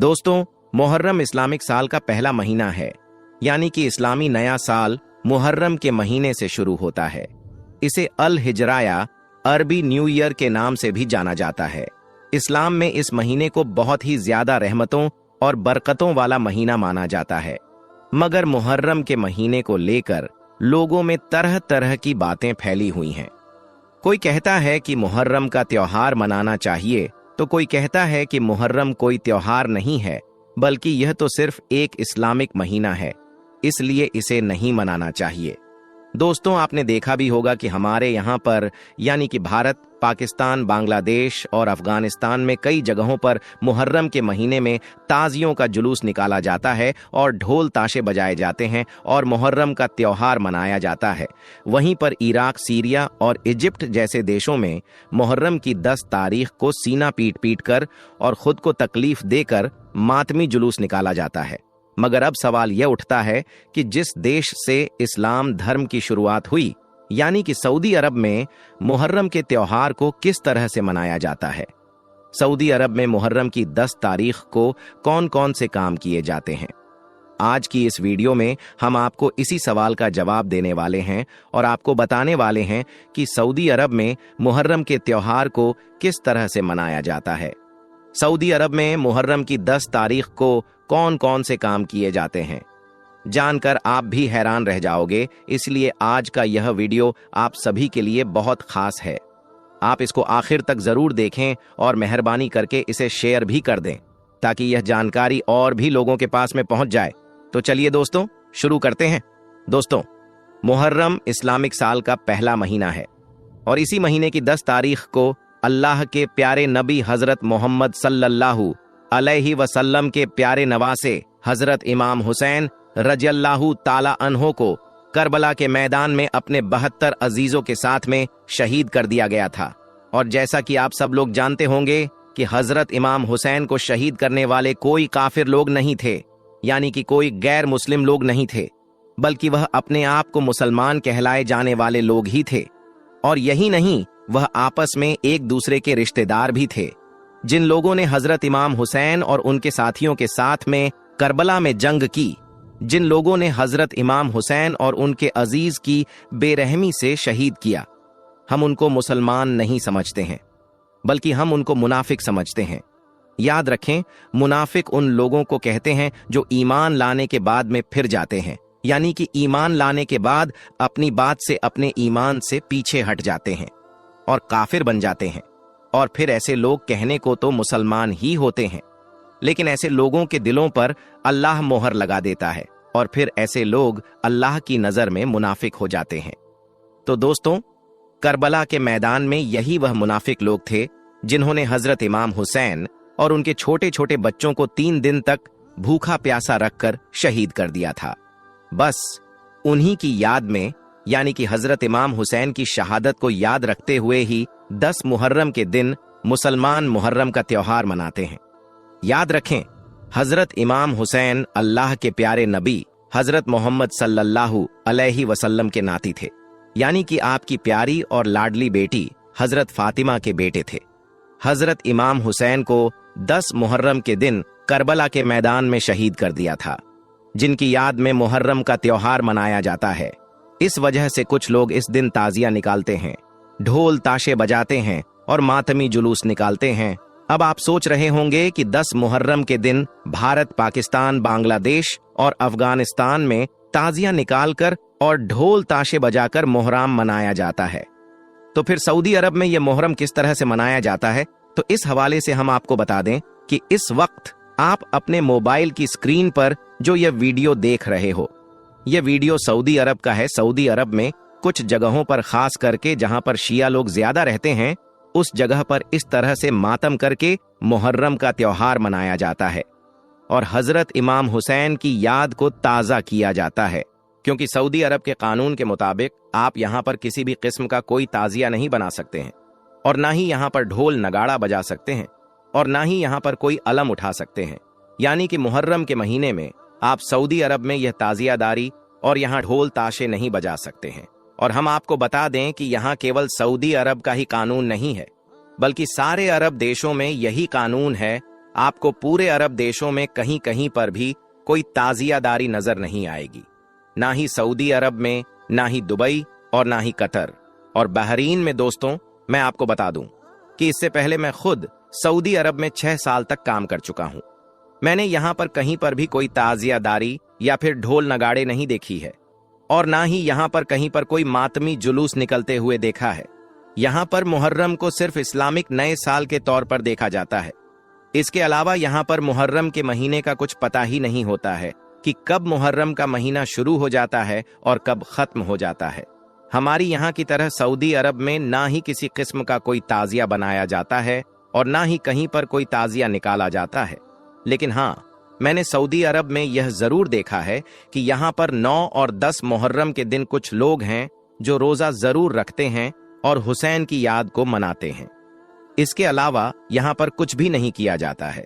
दोस्तों, मुहर्रम इस्लामिक साल का पहला महीना है, यानी कि इस्लामी नया साल मुहर्रम के महीने से शुरू होता है। इसे अल हिजरा या अरबी न्यू ईयर के नाम से भी जाना जाता है। इस्लाम में इस महीने को बहुत ही ज्यादा रहमतों और बरकतों वाला महीना माना जाता है। मगर मुहर्रम के महीने को लेकर लोगों में तरह तरह की बातें फैली हुई हैं। कोई कहता है कि मुहर्रम का त्योहार मनाना चाहिए, तो कोई कहता है कि मुहर्रम कोई त्योहार नहीं है, बल्कि यह तो सिर्फ एक इस्लामिक महीना है, इसलिए इसे नहीं मनाना चाहिए। दोस्तों, आपने देखा भी होगा कि हमारे यहाँ पर यानी कि भारत, पाकिस्तान, बांग्लादेश और अफगानिस्तान में कई जगहों पर मुहर्रम के महीने में ताजियों का जुलूस निकाला जाता है और ढोल ताशे बजाए जाते हैं और मुहर्रम का त्योहार मनाया जाता है। वहीं पर इराक, सीरिया और इजिप्ट जैसे देशों में मुहर्रम की 10 तारीख को सीना पीट पीट कर और खुद को तकलीफ देकर मातमी जुलूस निकाला जाता है। मगर अब सवाल यह उठता है कि जिस देश से इस्लाम धर्म की शुरुआत हुई, यानी कि सऊदी अरब में मुहर्रम के त्योहार को किस तरह से मनाया जाता है। सऊदी अरब में मुहर्रम की 10 तारीख को कौन कौन से काम किए जाते हैं। आज की इस वीडियो में हम आपको इसी सवाल का जवाब देने वाले हैं और आपको बताने वाले हैं कि सऊदी अरब में मुहर्रम के त्योहार को किस तरह से मनाया जाता है। सऊदी अरब में मुहर्रम की 10 तारीख को कौन कौन से काम किए जाते हैं, जानकर आप भी हैरान रह जाओगे। इसलिए आज का यह वीडियो आप सभी के लिए बहुत खास है। आप इसको आखिर तक जरूर देखें और मेहरबानी करके इसे शेयर भी कर दें, ताकि यह जानकारी और भी लोगों के पास में पहुंच जाए। तो चलिए दोस्तों, शुरू करते हैं। दोस्तों, मुहर्रम इस्लामिक साल का पहला महीना है और इसी महीने की 10 तारीख को अल्लाह के प्यारे नबी हजरत मोहम्मद सल्लल्लाहु अलैहि वसल्लम के प्यारे नवासे हजरत इमाम हुसैन रज़ियल्लाहु ताला अन्हो को करबला के मैदान में अपने 72 अजीजों के साथ में शहीद कर दिया गया था। और जैसा कि आप सब लोग जानते होंगे कि हजरत इमाम हुसैन को शहीद करने वाले कोई काफिर लोग नहीं थे, यानी कि कोई गैर मुस्लिम लोग नहीं थे, बल्कि वह अपने आप को मुसलमान कहलाए जाने वाले लोग ही थे। और यही नहीं, वह आपस में एक दूसरे के रिश्तेदार भी थे। जिन लोगों ने हजरत इमाम हुसैन और उनके साथियों के साथ में करबला में जंग की, जिन लोगों ने हजरत इमाम हुसैन और उनके अजीज की बेरहमी से शहीद किया, हम उनको मुसलमान नहीं समझते हैं, बल्कि हम उनको मुनाफिक समझते हैं। याद रखें, मुनाफिक उन लोगों को कहते हैं जो ईमान लाने के बाद में फिर जाते हैं, यानी कि ईमान लाने के बाद अपनी बात से, अपने ईमान से पीछे हट जाते हैं और काफिर बन जाते हैं। और फिर ऐसे लोग कहने को तो मुसलमान ही होते हैं, लेकिन ऐसे लोगों के दिलों पर अल्लाह मोहर लगा देता है और फिर ऐसे लोग अल्लाह की नजर में मुनाफिक हो जाते हैं। तो दोस्तों, करबला के मैदान में यही वह मुनाफिक लोग थे जिन्होंने हजरत इमाम हुसैन और उनके छोटे छोटे बच्चों को 3 दिन तक भूखा प्यासा रखकर शहीद कर दिया था। बस उन्हीं की याद में, यानी कि हजरत इमाम हुसैन की शहादत को याद रखते हुए ही 10 मुहर्रम के दिन मुसलमान मुहर्रम का त्योहार मनाते हैं। याद रखें, हजरत इमाम हुसैन अल्लाह के प्यारे नबी हजरत मोहम्मद सल्लल्लाहु अलैहि वसल्लम के नाती थे, यानी कि आपकी प्यारी और लाडली बेटी हजरत फातिमा के बेटे थे। हजरत इमाम हुसैन को 10 मुहर्रम के दिन करबला के मैदान में शहीद कर दिया था, जिनकी याद में मुहर्रम का त्योहार मनाया जाता है। इस वजह से कुछ लोग इस दिन ताजिया निकालते हैं, ढोल ताशे बजाते हैं और मातमी जुलूस निकालते हैं। अब आप सोच रहे होंगे कि 10 मुहर्रम के दिन भारत, पाकिस्तान, बांग्लादेश और अफगानिस्तान में ताजिया निकालकर और ढोल ताशे बजाकर मुहर्रम मनाया जाता है, तो फिर सऊदी अरब में यह मुहर्रम किस तरह से मनाया जाता है। तो इस हवाले से हम आपको बता दें कि इस वक्त आप अपने मोबाइल की स्क्रीन पर जो यह वीडियो देख रहे हो, यह वीडियो सऊदी अरब का है। सऊदी अरब में कुछ जगहों पर, खास करके जहां पर शिया लोग ज्यादा रहते हैं, उस जगह पर इस तरह से मातम करके मुहर्रम का त्योहार मनाया जाता है और हजरत इमाम हुसैन की याद को ताज़ा किया जाता है। क्योंकि सऊदी अरब के कानून के मुताबिक आप यहाँ पर किसी भी किस्म का कोई ताजिया नहीं बना सकते हैं और ना ही यहाँ पर ढोल नगाड़ा बजा सकते हैं और ना ही यहाँ पर कोई अलम उठा सकते हैं। यानी कि मुहर्रम के महीने में आप सऊदी अरब में यह ताजियादारी और यहाँ ढोल ताशे नहीं बजा सकते हैं। और हम आपको बता दें कि यहाँ केवल सऊदी अरब का ही कानून नहीं है, बल्कि सारे अरब देशों में यही कानून है आपको पूरे अरब देशों में कहीं कहीं पर भी कोई ताजियादारी नजर नहीं आएगी। ना ही सऊदी अरब में, ना ही दुबई और ना ही कतर और बहरीन में। दोस्तों, मैं आपको बता दूं कि इससे पहले मैं खुद सऊदी अरब में 6 साल तक काम कर चुका हूं। मैंने यहां पर कहीं पर भी कोई ताजियादारी या फिर ढोल नगाड़े नहीं देखी है और ना ही यहां पर कहीं पर कोई मातमी जुलूस निकलते हुए देखा है। यहां पर मुहर्रम को सिर्फ इस्लामिक नए साल के तौर पर देखा जाता है। इसके अलावा यहां पर मुहर्रम के महीने का कुछ पता ही नहीं होता है कि कब मुहर्रम का महीना शुरू हो जाता है और कब खत्म हो जाता है। हमारी यहाँ की तरह सऊदी अरब में ना ही किसी किस्म का कोई ताजिया बनाया जाता है और ना ही कहीं पर कोई ताजिया निकाला जाता है। लेकिन हाँ, मैंने सऊदी अरब में यह जरूर देखा है कि यहाँ पर 9 और 10 मुहर्रम के दिन कुछ लोग हैं जो रोजा जरूर रखते हैं और हुसैन की याद को मनाते हैं। इसके अलावा यहाँ पर कुछ भी नहीं किया जाता है।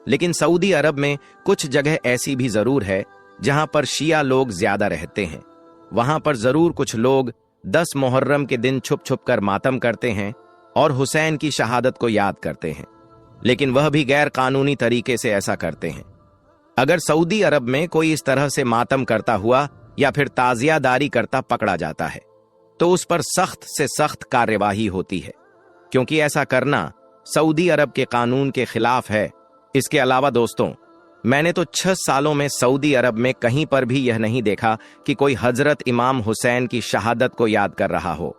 लेकिन सऊदी अरब में कुछ जगह ऐसी भी जरूर है जहां पर शिया लोग ज्यादा रहते हैं। वहां पर जरूर कुछ लोग 10 मुहर्रम के दिन छुप छुप कर मातम करते हैं और हुसैन की शहादत को याद करते हैं, लेकिन वह भी गैर कानूनी तरीके से ऐसा करते हैं। अगर सऊदी अरब में कोई इस तरह से मातम करता हुआ या फिर ताजियादारी करता पकड़ा जाता है तो उस पर सख्त से सख्त कार्यवाही होती है, क्योंकि ऐसा करना सऊदी अरब के कानून के खिलाफ है। इसके अलावा दोस्तों, मैंने तो 6 सालों में सऊदी अरब में कहीं पर भी यह नहीं देखा कि कोई हजरत इमाम हुसैन की शहादत को याद कर रहा हो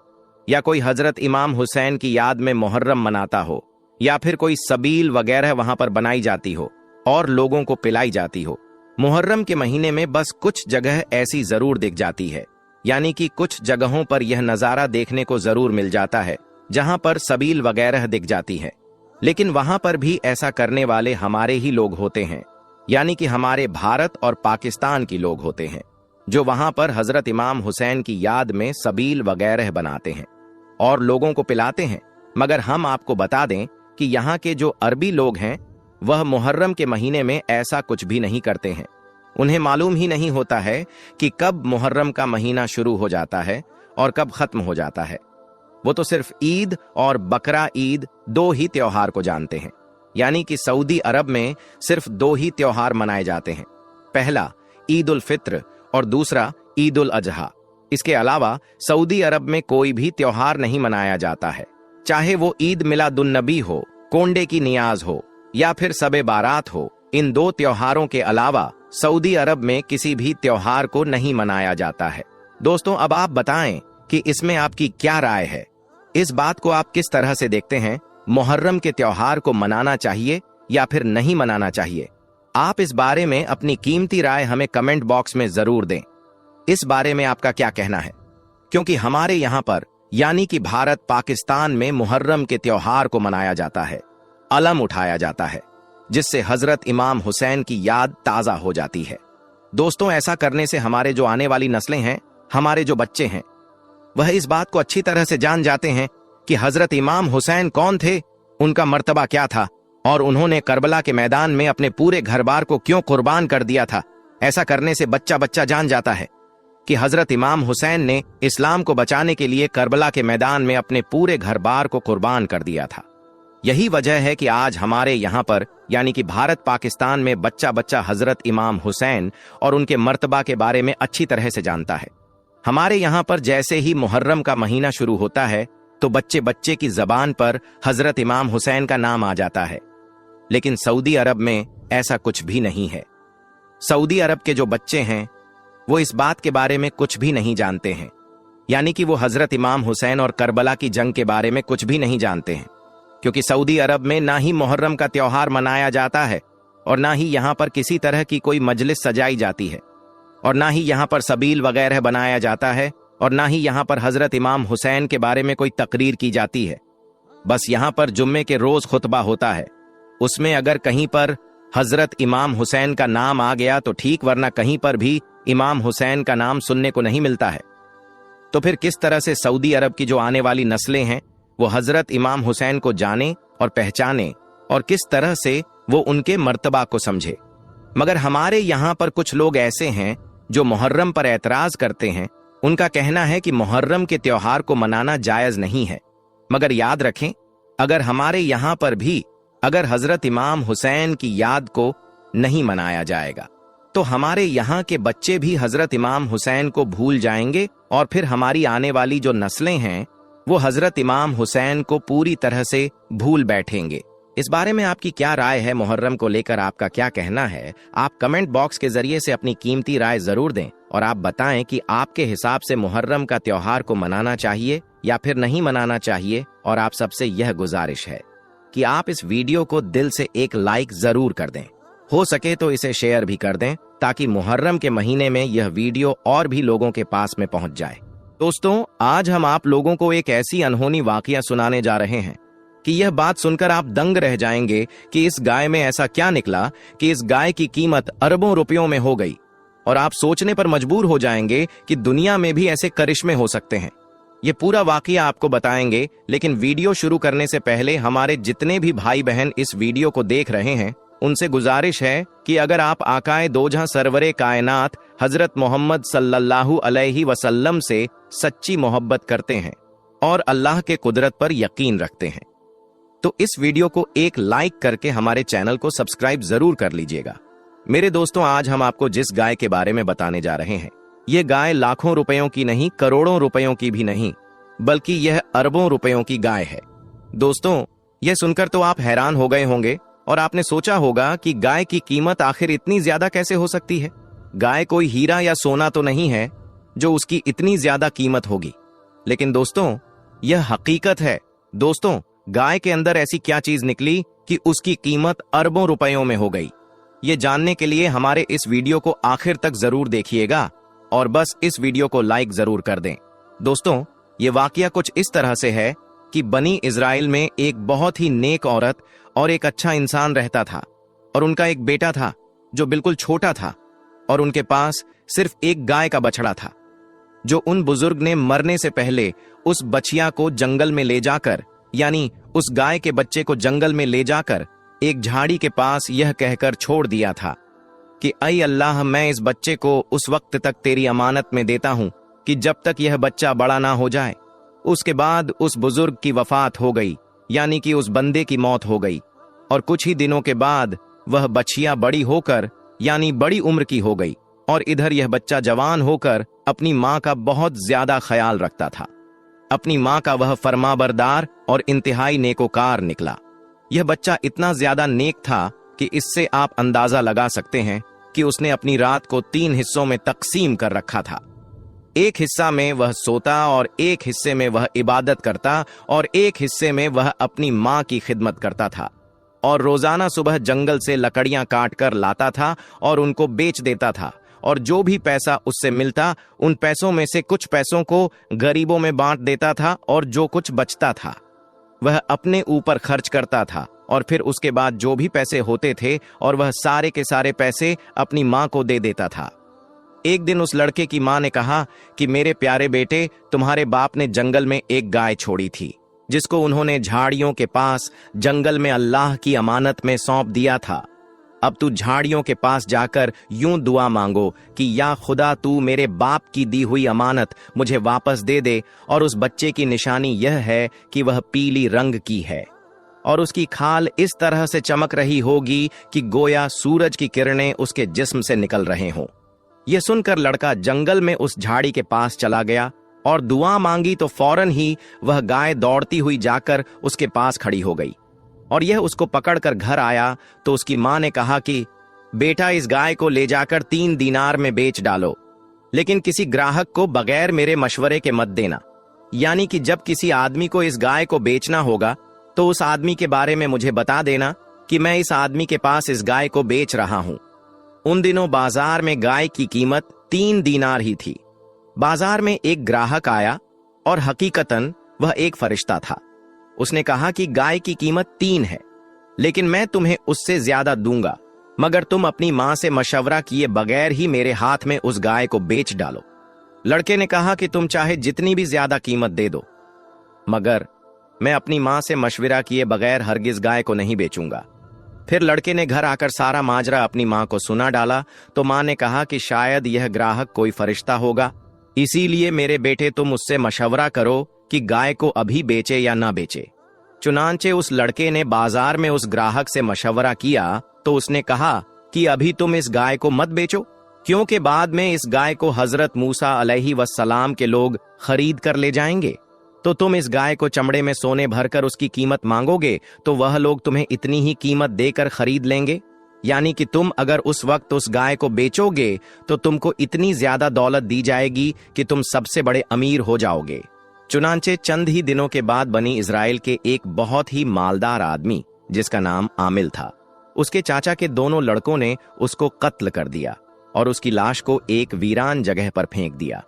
या कोई हजरत इमाम हुसैन की याद में मुहर्रम मनाता हो या फिर कोई सबील वगैरह वहां पर बनाई जाती हो और लोगों को पिलाई जाती हो। मुहर्रम के महीने में बस कुछ जगह ऐसी जरूर दिख जाती है, यानी कि कुछ जगहों पर यह नजारा देखने को जरूर मिल जाता है जहां पर सबील वगैरह दिख जाती है। लेकिन वहां पर भी ऐसा करने वाले हमारे ही लोग होते हैं, यानी कि हमारे भारत और पाकिस्तान के लोग होते हैं जो वहां पर हजरत इमाम हुसैन की याद में सबील वगैरह बनाते हैं और लोगों को पिलाते हैं। मगर हम आपको बता दें कि यहाँ के जो अरबी लोग हैं वह मुहर्रम के महीने में ऐसा कुछ भी नहीं करते हैं। उन्हें मालूम ही नहीं होता है कि कब मुहर्रम का महीना शुरू हो जाता है और कब खत्म हो जाता है। वो तो सिर्फ ईद और बकरा ईद 2 ही त्योहार को जानते हैं, यानी कि सऊदी अरब में सिर्फ 2 ही त्योहार मनाए जाते हैं, पहला ईद उल फित्र और दूसरा ईद उल अजहा। इसके अलावा सऊदी अरब में कोई भी त्योहार नहीं मनाया जाता है, चाहे वो ईद मिलादुन नबी हो, कोंडे की नियाज हो या फिर सबे बारात हो। इन 2 त्योहारों के अलावा सऊदी अरब में किसी भी त्योहार को नहीं मनाया जाता है। दोस्तों, अब आप बताएं कि इसमें आपकी क्या राय है? इस बात को आप किस तरह से देखते हैं? मुहर्रम के त्योहार को मनाना चाहिए या फिर नहीं मनाना चाहिए? आप इस बारे में अपनी कीमती राय हमें कमेंट बॉक्स में जरूर दें। इस बारे में आपका क्या कहना है? क्योंकि हमारे यहाँ पर यानी कि भारत पाकिस्तान में मुहर्रम के त्योहार को मनाया जाता है, अलम उठाया जाता है, जिससे हजरत इमाम हुसैन की याद ताजा हो जाती है। दोस्तों, ऐसा करने से हमारे जो आने वाली नस्लें हैं, हमारे जो बच्चे हैं, वह इस बात को अच्छी तरह से जान जाते हैं कि हजरत इमाम हुसैन कौन थे, उनका मर्तबा क्या था और उन्होंने करबला के मैदान में अपने पूरे घर बार को क्यों कुर्बान कर दिया था। ऐसा करने से बच्चा बच्चा जान जाता है कि हजरत इमाम हुसैन ने इस्लाम को बचाने के लिए करबला के मैदान में अपने पूरे घर बार को कुर्बान कर दिया था। यही वजह है कि आज हमारे यहाँ पर यानी कि भारत पाकिस्तान में बच्चा बच्चा हजरत इमाम हुसैन और उनके मर्तबा के बारे में अच्छी तरह से जानता है। हमारे यहाँ पर जैसे ही मुहर्रम का महीना शुरू होता है तो बच्चे बच्चे की जबान पर हजरत इमाम हुसैन का नाम आ जाता है। लेकिन सऊदी अरब में ऐसा कुछ भी नहीं है। सऊदी अरब के जो बच्चे हैं वो इस बात के बारे में कुछ भी नहीं जानते हैं, यानी कि वो हजरत इमाम हुसैन और करबला की जंग के बारे में कुछ भी नहीं जानते हैं, क्योंकि सऊदी अरब में ना ही मुहर्रम का त्योहार मनाया जाता है और ना ही यहाँ पर किसी तरह की कोई मजलिस सजाई जाती है और ना ही यहाँ पर सबील वगैरह बनाया जाता है और ना ही यहाँ पर हजरत इमाम हुसैन के बारे में कोई तकरीर की जाती है। बस यहाँ पर जुम्मे के रोज खुतबा होता है, उसमें अगर कहीं पर हजरत इमाम हुसैन का नाम आ गया तो ठीक, वरना कहीं पर भी इमाम हुसैन का नाम सुनने को नहीं मिलता है। तो फिर किस तरह से सऊदी अरब की जो आने वाली नस्लें हैं वो हजरत इमाम हुसैन को जाने और पहचाने और किस तरह से वो उनके मर्तबा को समझे? मगर हमारे यहाँ पर कुछ लोग ऐसे हैं जो मुहर्रम पर एतराज करते हैं। उनका कहना है कि मुहर्रम के त्योहार को मनाना जायज नहीं है। मगर याद रखें, अगर हमारे यहाँ पर भी अगर हजरत इमाम हुसैन की याद को नहीं मनाया जाएगा तो हमारे यहाँ के बच्चे भी हजरत इमाम हुसैन को भूल जाएंगे और फिर हमारी आने वाली जो नस्लें हैं वो हजरत इमाम हुसैन को पूरी तरह से भूल बैठेंगे। इस बारे में आपकी क्या राय है? मुहर्रम को लेकर आपका क्या कहना है? आप कमेंट बॉक्स के जरिए से अपनी कीमती राय जरूर दें और आप बताएं कि आपके हिसाब से मुहर्रम का त्योहार को मनाना चाहिए या फिर नहीं मनाना चाहिए। और आप सबसे यह गुजारिश है कि आप इस वीडियो को दिल से एक लाइक जरूर कर दें, हो सके तो इसे शेयर भी कर दें ताकि मुहर्रम के महीने में यह वीडियो और भी लोगों के पास में पहुंच जाए। दोस्तों, आज हम आप लोगों को एक ऐसी अनहोनी वाकया सुनाने जा रहे हैं कि यह बात सुनकर आप दंग रह जाएंगे कि इस गाय में ऐसा क्या निकला कि इस गाय की कीमत अरबों रुपयों में हो गई। और आप सोचने पर मजबूर हो जाएंगे कि दुनिया में भी ऐसे करिश्मे हो सकते हैं। ये पूरा वाकया आपको बताएंगे, लेकिन वीडियो शुरू करने से पहले हमारे जितने भी भाई बहन इस वीडियो को देख रहे हैं उनसे गुजारिश है कि अगर आप आकाए दोजहां सरवरे कायनात हजरत मोहम्मद सल्लल्लाहु अलैहि वसल्लम से सच्ची मोहब्बत करते हैं और अल्लाह के कुदरत पर यकीन रखते हैं तो इस वीडियो को एक लाइक करके हमारे चैनल को सब्सक्राइब जरूर कर लीजिएगा। मेरे दोस्तों, आज हम आपको जिस गाय के बारे में बताने जा रहे हैं ये गाय लाखों रुपयों की नहीं, करोड़ों रुपयों की भी नहीं, बल्कि यह अरबों रुपयों की गाय है। दोस्तों, यह सुनकर तो आप हैरान हो गए होंगे और आपने सोचा होगा कि गाय की कीमत आखिर इतनी ज्यादा कैसे हो सकती है। गाय कोई हीरा या सोना तो नहीं है जो उसकी इतनी ज्यादा कीमत होगी, लेकिन दोस्तों यह हकीकत है। दोस्तों, गाय के अंदर ऐसी क्या चीज निकली कि उसकी कीमत अरबों रुपयों में हो गई? ये जानने के लिए हमारे इस वीडियो को आखिर तक जरूर देखिएगा और बस इस वीडियो को लाइक जरूर कर दें। दोस्तों, ये वाकया कुछ इस तरह से है कि बनी इजराइल में एक बहुत ही नेक औरत और एक अच्छा इंसान रहता था और उनका एक बेटा था जो बिल्कुल छोटा था और उनके पास सिर्फ एक गाय का बछड़ा था जो उन बुजुर्ग ने मरने से पहले उस बछिया को जंगल में ले जाकर, यानी उस गाय के बच्चे को जंगल में ले जाकर एक झाड़ी के पास यह कहकर छोड़ दिया था कि ऐ अल्लाह, मैं इस बच्चे को उस वक्त तक तेरी अमानत में देता हूं कि जब तक यह बच्चा बड़ा ना हो जाए। उसके बाद उस बुजुर्ग की वफात हो गई, यानी कि उस बंदे की मौत हो गई और कुछ ही दिनों के बाद वह बछिया बड़ी होकर, यानी बड़ी उम्र की हो गई और इधर यह बच्चा जवान होकर अपनी माँ का बहुत ज्यादा ख्याल रखता था। अपनी माँ का वह फरमाबरदार और इंतहाई नेकोकार निकला। यह बच्चा इतना ज्यादा नेक था कि इससे आप अंदाजा लगा सकते हैं कि उसने अपनी रात को 3 हिस्सों में तकसीम कर रखा था। एक हिस्सा में वह सोता और एक हिस्से में वह इबादत करता और एक हिस्से में वह अपनी माँ की खिदमत करता था और रोजाना सुबह जंगल से लकड़ियां काट कर लाता था और उनको बेच देता था और जो भी पैसा उससे मिलता उन पैसों में से कुछ पैसों को गरीबों में बांट देता था और जो कुछ बचता था वह अपने ऊपर खर्च करता था और फिर उसके बाद जो भी पैसे होते थे और वह सारे के सारे पैसे अपनी माँ को दे देता था। एक दिन उस लड़के की माँ ने कहा कि मेरे प्यारे बेटे, तुम्हारे बाप ने जंगल में एक गाय छोड़ी थी जिसको उन्होंने झाड़ियों के पास जंगल में अल्लाह की अमानत में सौंप दिया था। अब तू झाड़ियों के पास जाकर यूं दुआ मांगो कि या खुदा, तू मेरे बाप की दी हुई अमानत मुझे वापस दे दे और उस बच्चे की निशानी यह है कि वह पीली रंग की है और उसकी खाल इस तरह से चमक रही होगी कि गोया सूरज की किरणें उसके जिस्म से निकल रहे हों। यह सुनकर लड़का जंगल में उस झाड़ी के पास चला गया और दुआ मांगी तो फौरन ही वह गाय दौड़ती हुई जाकर उसके पास खड़ी हो गई और यह उसको पकड़कर घर आया तो उसकी माँ ने कहा कि बेटा, इस गाय को ले जाकर 3 दीनार में बेच डालो, लेकिन किसी ग्राहक को बगैर मेरे मशवरे के मत देना। यानी कि जब किसी आदमी को इस गाय को बेचना होगा तो उस आदमी के बारे में मुझे बता देना कि मैं इस आदमी के पास इस गाय को बेच रहा हूं। उन दिनों बाजार में गाय की कीमत 3 दीनार ही थी। बाजार में एक ग्राहक आया और हकीकतन वह एक फरिश्ता था। उसने कहा कि गाय की कीमत 3 है, लेकिन मैं तुम्हें उससे ज्यादा दूंगा मगर तुम अपनी मां से मशवरा किए बगैर ही मेरे हाथ में उस गाय को बेच डालो। लड़के ने कहा कि तुम चाहे जितनी भी ज्यादा कीमत दे दो, मगर मैं अपनी मां से मशवरा किए बगैर हरगिज गाय को नहीं बेचूंगा। फिर लड़के ने घर आकर सारा माजरा अपनी मां को सुना डाला तो मां ने कहा कि शायद यह ग्राहक कोई फरिश्ता होगा, इसीलिए मेरे बेटे तुम उससे मशवरा करो कि गाय को अभी बेचे या ना बेचे। चुनांचे उस लड़के ने बाजार में उस ग्राहक से मशवरा किया तो उसने कहा कि अभी तुम इस गाय को मत बेचो, क्योंकि बाद में इस गाय को हजरत मूसा अलैहिस्सलाम के लोग खरीद कर ले जाएंगे। तो तुम इस गाय को चमड़े में सोने भरकर उसकी कीमत मांगोगे तो वह लोग तुम्हें इतनी ही कीमत देकर खरीद लेंगे, यानी कि तुम अगर उस वक्त उस गाय को बेचोगे तो तुमको इतनी ज्यादा दौलत दी जाएगी कि तुम सबसे बड़े अमीर हो जाओगे। चुनांचे चंद ही दिनों के बाद बनी इजराइल के एक बहुत ही मालदार आदमी जिसका नाम आमिल था, उसके चाचा के दोनों लड़कों ने उसको कत्ल कर दिया और उसकी लाश को एक वीरान जगह पर फेंक दिया।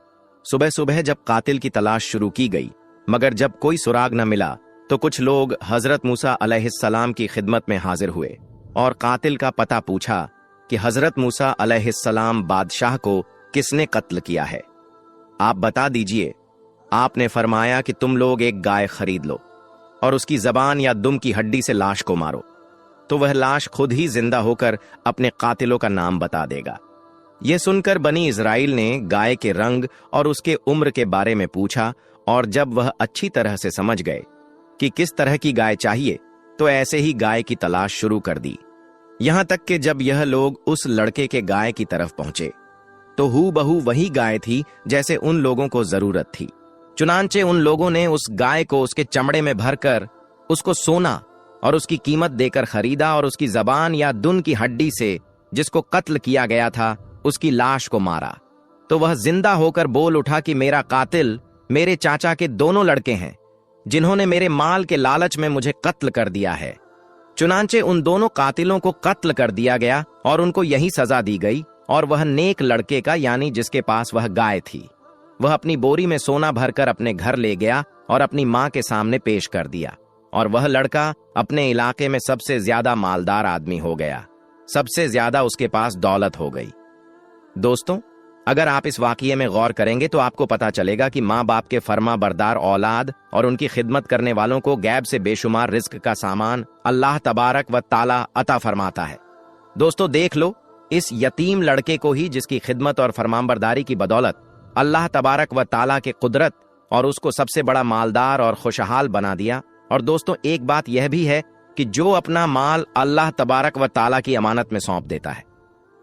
सुबह सुबह जब कातिल की तलाश शुरू की गई, मगर जब कोई सुराग न मिला तो कुछ लोग हजरत मूसा अलैहिस्सलाम की खिदमत में हाजिर हुए और कातिल का पता पूछा कि हजरत मूसा अलैहिस्सलाम बादशाह को किसने कत्ल किया है, आप बता दीजिए। आपने फरमाया कि तुम लोग एक गाय खरीद लो और उसकी जबान या दुम की हड्डी से लाश को मारो, तो वह लाश खुद ही जिंदा होकर अपने कातिलों का नाम बता देगा। यह सुनकर बनी इजराइल ने गाय के रंग और उसके उम्र के बारे में पूछा, और जब वह अच्छी तरह से समझ गए कि किस तरह की गाय चाहिए तो ऐसे ही गाय की तलाश शुरू कर दी। यहां तक कि जब यह लोग उस लड़के के गाय की तरफ पहुंचे तो हूबहू वही गाय थी जैसे उन लोगों को जरूरत थी। चुनांचे उन लोगों ने उस गाय को उसके चमड़े में भरकर उसको सोना और उसकी कीमत देकर खरीदा और उसकी जबान या दुन की हड्डी से जिसको कत्ल किया गया था उसकी लाश को मारा। तो वह जिंदा होकर बोल उठा कि मेरा कातिल मेरे चाचा के दोनों लड़के हैं जिन्होंने मेरे माल के लालच में मुझे कत्ल कर दिया है। चुनांचे उन दोनों कातिलों को कत्ल कर दिया गया और उनको यही सजा दी गई, और वह नेक लड़के का यानी जिसके पास वह गाय थी, वह अपनी बोरी में सोना भरकर अपने घर ले गया और अपनी मां के सामने पेश कर दिया, और वह लड़का अपने इलाके में सबसे ज्यादा मालदार आदमी हो गया, सबसे ज्यादा उसके पास दौलत हो गई। दोस्तों, अगर आप इस वाकये में गौर करेंगे तो आपको पता चलेगा कि माँ बाप के फर्मा बरदार औलाद और उनकी खिदमत करने वालों को गैब से बेशुमार रिस्क का सामान अल्लाह तबारक व ताला अता फरमाता है। दोस्तों देख लो, इस यतीम लड़के को ही जिसकी खिदमत और फरमाबरदारी की बदौलत अल्लाह तबारक व ताला के कुदरत और उसको सबसे बड़ा मालदार और खुशहाल बना दिया। और दोस्तों एक बात यह भी है कि जो अपना माल अल्लाह तबारक व ताला की अमानत में सौंप देता है,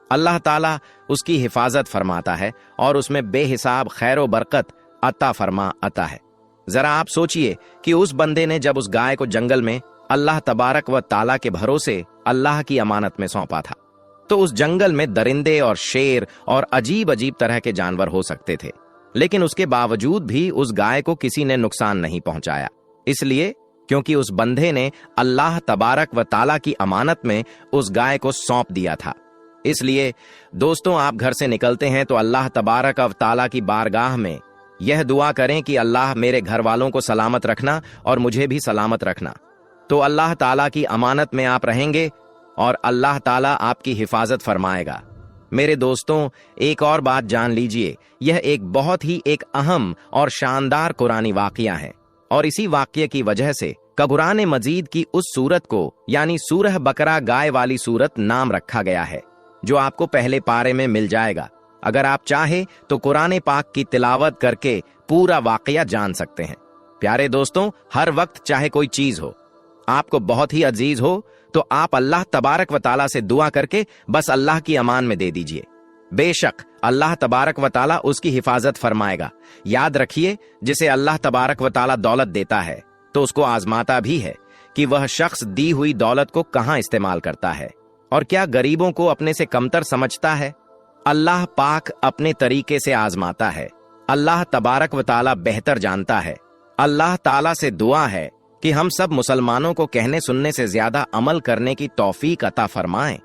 अल्लाह ताला उसकी हिफाजत फरमाता है और उसमें बेहिसाब खैर व बरकत अता फरमाता है। जरा आप सोचिए कि उस बंदे ने जब उस गाय को जंगल में अल्लाह तबारक व ताला के भरोसे अल्लाह की अमानत में सौंपा था, तो उस जंगल में दरिंदे और शेर और अजीब अजीब तरह के जानवर हो सकते थे, लेकिन उसके बावजूद भी उस गाय को किसी ने नुकसान नहीं पहुंचाया, इसलिए क्योंकि उस बंदे ने अल्लाह तबारक व ताला की अमानत में उस गाय को सौंप दिया था। इसलिए दोस्तों, आप घर से निकलते हैं तो अल्लाह तबारक व ताला की बारगाह में यह दुआ करें कि अल्लाह मेरे घर वालों को सलामत रखना और मुझे भी सलामत रखना। तो अल्लाह ताला की अमानत में आप रहेंगे और अल्लाह ताला आपकी हिफाजत फरमाएगा। मेरे दोस्तों, एक और बात जान लीजिए, यह एक बहुत ही एक अहम और शानदार कुरानी वाकया है, और इसी वाकये की वजह से कुरान मजीद की उस सूरत को यानी सूरह बकरा गाय वाली सूरत नाम रखा गया है, जो आपको पहले पारे में मिल जाएगा। अगर आप चाहे तो कुरान पाक की तिलावत करके पूरा वाकया जान सकते हैं। प्यारे दोस्तों, हर वक्त चाहे कोई चीज हो आपको बहुत ही अजीज हो तो आप अल्लाह तबारक व ताला से दुआ करके बस अल्लाह की अमान में दे दीजिए। बेशक अल्लाह तबारक व ताला उसकी हिफाजत फरमाएगा। याद रखिए, जिसे अल्लाह तबारक व ताला दौलत देता है तो उसको आजमाता भी है कि वह शख्स दी हुई दौलत को कहां इस्तेमाल करता है और क्या गरीबों को अपने से कमतर समझता है। अल्लाह पाक अपने तरीके से आजमाता है। अल्लाह तबारक व ताला बेहतर जानता है। अल्लाह ताला से दुआ है कि हम सब मुसलमानों को कहने सुनने से ज्यादा अमल करने की तौफीक अता फरमाएं।